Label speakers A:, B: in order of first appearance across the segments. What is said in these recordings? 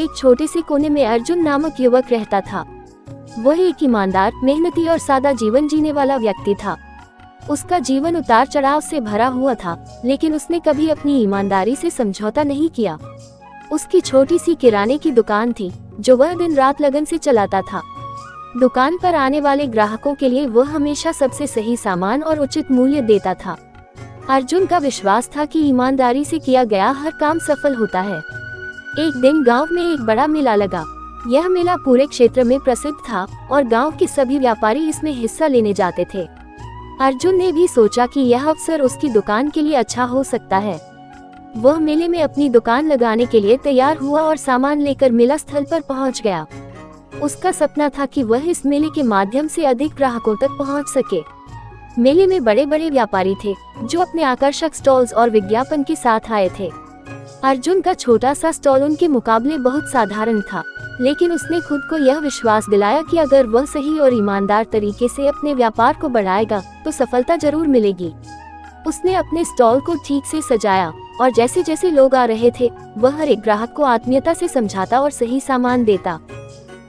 A: एक छोटे से कोने में अर्जुन नामक युवक रहता था। वह एक ईमानदार, मेहनती और सादा जीवन जीने वाला व्यक्ति था। उसका जीवन उतार चढ़ाव से भरा हुआ था, लेकिन उसने कभी अपनी ईमानदारी से समझौता नहीं किया। उसकी छोटी सी किराने की दुकान थी, जो वह दिन रात लगन से चलाता था। दुकान पर आने वाले ग्राहकों के लिए वह हमेशा सबसे सही सामान और उचित मूल्य देता था। अर्जुन का विश्वास था कि ईमानदारी से किया गया हर काम सफल होता है। एक दिन गांव में एक बड़ा मेला लगा। यह मेला पूरे क्षेत्र में प्रसिद्ध था और गांव के सभी व्यापारी इसमें हिस्सा लेने जाते थे। अर्जुन ने भी सोचा कि यह अवसर उसकी दुकान के लिए अच्छा हो सकता है। वह मेले में अपनी दुकान लगाने के लिए तैयार हुआ और सामान लेकर मेला स्थल पर पहुंच गया। उसका सपना था कि वह इस मेले के माध्यम से अधिक ग्राहकों तक पहुंच सके। मेले में बड़े बड़े व्यापारी थे, जो अपने आकर्षक स्टॉल्स और विज्ञापन के साथ आए थे। अर्जुन का छोटा सा स्टॉल उनके मुकाबले बहुत साधारण था, लेकिन उसने खुद को यह विश्वास दिलाया कि अगर वह सही और ईमानदार तरीके से अपने व्यापार को बढ़ाएगा तो सफलता जरूर मिलेगी। उसने अपने स्टॉल को ठीक से सजाया और जैसे जैसे लोग आ रहे थे, वह हर एक ग्राहक को आत्मीयता से समझाता और सही सामान देता।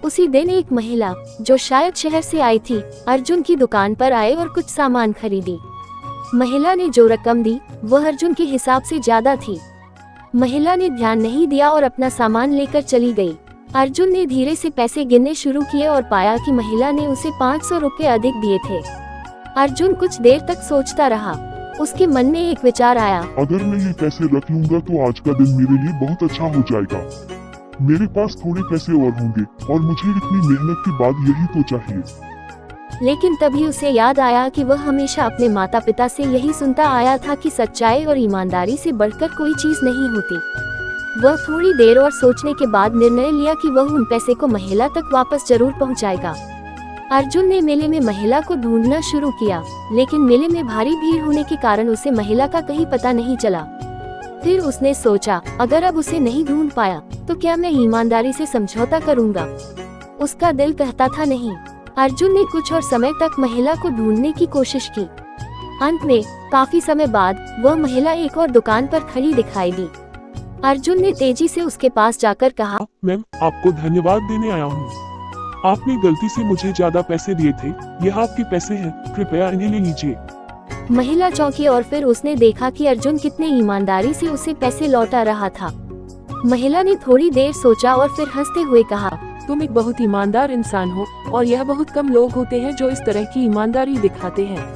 A: उसी दिन एक महिला, जो शायद शहर से आई थी, अर्जुन की दुकान पर आए और कुछ सामान खरीदी। महिला ने जो रकम दी वह अर्जुन के हिसाब से ज्यादा थी। महिला ने ध्यान नहीं दिया और अपना सामान लेकर चली गई। अर्जुन ने धीरे से पैसे गिनने शुरू किए और पाया कि महिला ने उसे 500 रुपए अधिक दिए थे। अर्जुन कुछ देर तक सोचता रहा। उसके मन में एक विचार आया,
B: अगर मैं ये पैसे रख लूंगा तो आज का दिन मेरे लिए बहुत अच्छा हो जाएगा। मेरे पास थोड़े पैसे और होंगे और मुझे इतनी मेहनत के बाद यही तो चाहिए।
A: लेकिन तभी उसे याद आया कि वह हमेशा अपने माता पिता से यही सुनता आया था कि सच्चाई और ईमानदारी से बढ़कर कोई चीज नहीं होती। वह थोड़ी देर और सोचने के बाद निर्णय लिया कि वह उन पैसे को महिला तक वापस जरूर पहुंचाएगा। अर्जुन ने मेले में महिला को ढूंढना शुरू किया, लेकिन मेले में भारी भीड़ होने के कारण उसे महिला का कहीं पता नहीं चला। फिर उसने सोचा, अगर अब उसे नहीं ढूंढ पाया तो क्या मैं ईमानदारी से समझौता करूंगा। उसका दिल कहता था नहीं। अर्जुन ने कुछ और समय तक महिला को ढूंढने की कोशिश की। अंत में काफी समय बाद वह महिला एक और दुकान पर खड़ी दिखाई दी। अर्जुन ने तेजी से उसके पास जाकर कहा,
C: मैम, आपको धन्यवाद देने आया हूँ। आपने गलती से मुझे ज्यादा पैसे दिए थे। यह आपके पैसे हैं, कृपया इन्हें ले लीजिए।
A: महिला चौंकी और फिर उसने देखा कि अर्जुन कितने ईमानदारी से उसे पैसे लौटा रहा था। महिला ने थोड़ी देर सोचा और फिर हंसते हुए कहा,
D: तुम एक बहुत ईमानदार इंसान हो और यह बहुत कम लोग होते हैं जो इस तरह की ईमानदारी दिखाते हैं।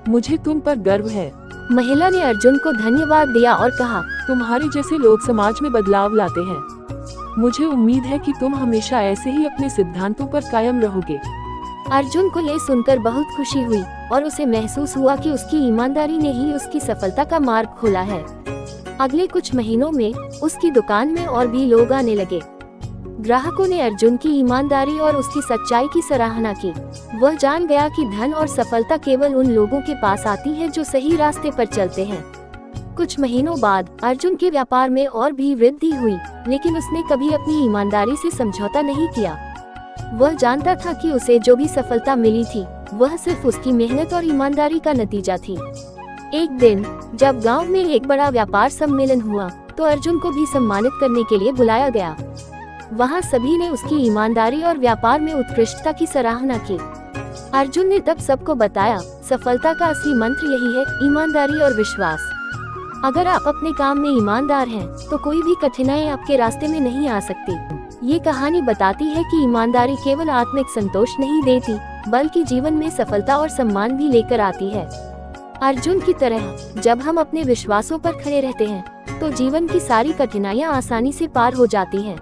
D: मुझे तुम पर गर्व है।
A: महिला ने अर्जुन को धन्यवाद दिया और कहा,
D: तुम्हारे जैसे लोग समाज में बदलाव लाते हैं। मुझे उम्मीद है कि तुम हमेशा ऐसे ही अपने सिद्धांतों पर कायम रहोगे।
A: अर्जुन को ये सुनकर बहुत खुशी हुई और उसे महसूस हुआ कि उसकी ईमानदारी ने ही उसकी सफलता का मार्ग खोला है। अगले कुछ महीनों में उसकी दुकान में और भी लोग आने लगे। ग्राहकों ने अर्जुन की ईमानदारी और उसकी सच्चाई की सराहना की। वह जान गया कि धन और सफलता केवल उन लोगों के पास आती है जो सही रास्ते पर चलते हैं। कुछ महीनों बाद अर्जुन के व्यापार में और भी वृद्धि हुई, लेकिन उसने कभी अपनी ईमानदारी से समझौता नहीं किया। वह जानता था कि उसे जो भी सफलता मिली थी वह सिर्फ उसकी मेहनत और ईमानदारी का नतीजा थी। एक दिन जब गांव में एक बड़ा व्यापार सम्मेलन हुआ तो अर्जुन को भी सम्मानित करने के लिए बुलाया गया। वहां सभी ने उसकी ईमानदारी और व्यापार में उत्कृष्टता की सराहना की। अर्जुन ने तब सबको बताया, सफलता का असली मंत्र यही है, ईमानदारी और विश्वास। अगर आप अपने काम में ईमानदार हैं, तो कोई भी कठिनाई आपके रास्ते में नहीं आ सकती। ये कहानी बताती है कि ईमानदारी केवल आत्मिक संतोष नहीं देती, बल्कि जीवन में सफलता और सम्मान भी लेकर आती है। अर्जुन की तरह जब हम अपने विश्वासों पर खड़े रहते हैं, तो जीवन की सारी कठिनाइयाँ आसानी से पार हो जाती हैं।